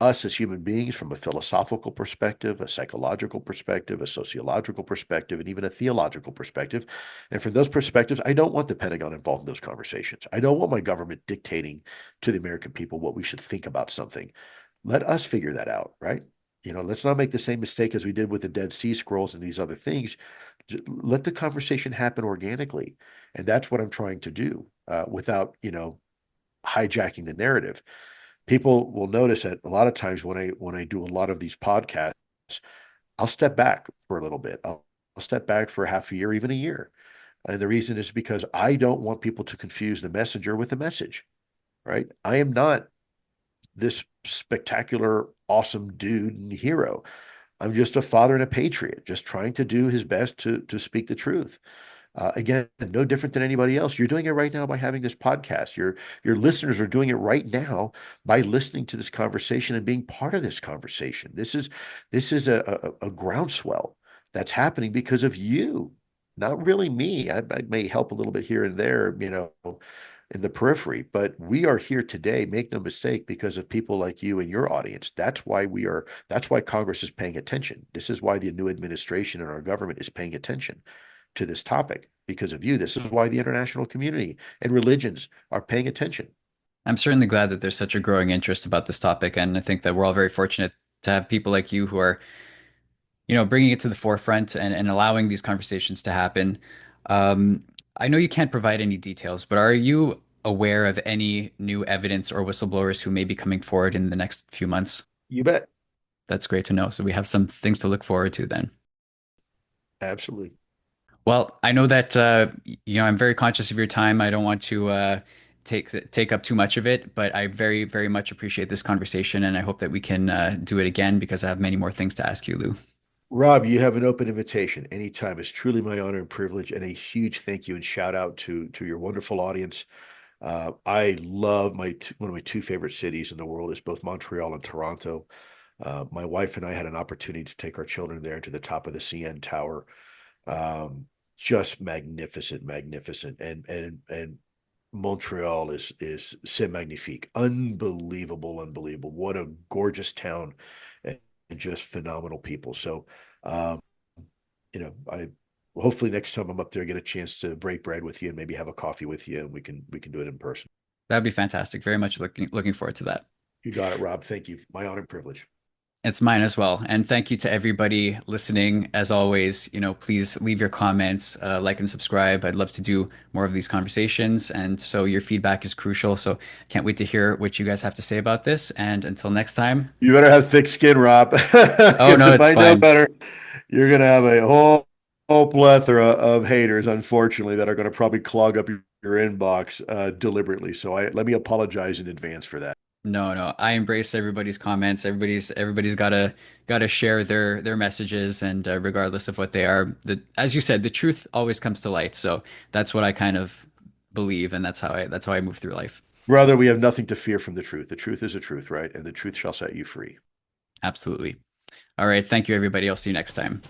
us as human beings from a philosophical perspective, a psychological perspective, a sociological perspective, and even a theological perspective. And from those perspectives, I don't want the Pentagon involved in those conversations. I don't want my government dictating to the American people what we should think about something. Let us figure that out, right? Let's not make the same mistake as we did with the Dead Sea Scrolls and these other things. Let the conversation happen organically. And that's what I'm trying to do without, hijacking the narrative. People will notice that a lot of times when I do a lot of these podcasts, I'll step back for a little bit. I'll step back for half a year, even a year. And the reason is because I don't want people to confuse the messenger with the message, right? I am not this spectacular, awesome dude and hero. I'm just a father and a patriot, just trying to do his best to speak the truth. Again, no different than anybody else. You're doing it right now by having this podcast. Your listeners are doing it right now by listening to this conversation and being part of this conversation. This is a groundswell that's happening because of you, not really me. I may help a little bit here and there, in the periphery, but we are here today, make no mistake, because of people like you and your audience. That's why Congress is paying attention. This is why the new administration and our government is paying attention to this topic because of you. This is why the international community and religions are paying attention. I'm certainly glad that there's such a growing interest about this topic, and I think that we're all very fortunate to have people like you who are, bringing it to the forefront and allowing these conversations to happen. Um, I know you can't provide any details, but are you aware of any new evidence or whistleblowers who may be coming forward in the next few months? You bet. That's great to know. So we have some things to look forward to then. Absolutely. Well, I know that I'm very conscious of your time. I don't want to take up too much of it, but I very, very much appreciate this conversation, and I hope that we can do it again because I have many more things to ask you, Lou. Rob, you have an open invitation anytime. It's truly my honor and privilege, and a huge thank you and shout out to your wonderful audience. I love one of my two favorite cities in the world is both Montreal and Toronto. My wife and I had an opportunity to take our children there to the top of the CN Tower. Um, just magnificent, magnificent, and Montreal is c'est magnifique, unbelievable, unbelievable. What a gorgeous town, and just phenomenal people. So, um, I hopefully next time I'm up there, get a chance to break bread with you and maybe have a coffee with you, and we can do it in person. That'd be fantastic. Very much looking forward to that. You got it, Rob. Thank you. My honor and privilege. It's mine as well. And thank you to everybody listening. As always, please leave your comments, like and subscribe. I'd love to do more of these conversations. And so your feedback is crucial. So can't wait to hear what you guys have to say about this. And until next time. You better have thick skin, Rob, Oh, because no, if it's I know fine. better, you're gonna have a whole plethora of haters, unfortunately, that are gonna probably clog up your inbox deliberately. So let me apologize in advance for that. No, no. I embrace everybody's comments. Everybody's gotta share their messages, and regardless of what they are, as you said, the truth always comes to light. So that's what I kind of believe, and that's how I move through life. Brother, we have nothing to fear from the truth. The truth is a truth, right? And the truth shall set you free. Absolutely. All right. Thank you, everybody. I'll see you next time.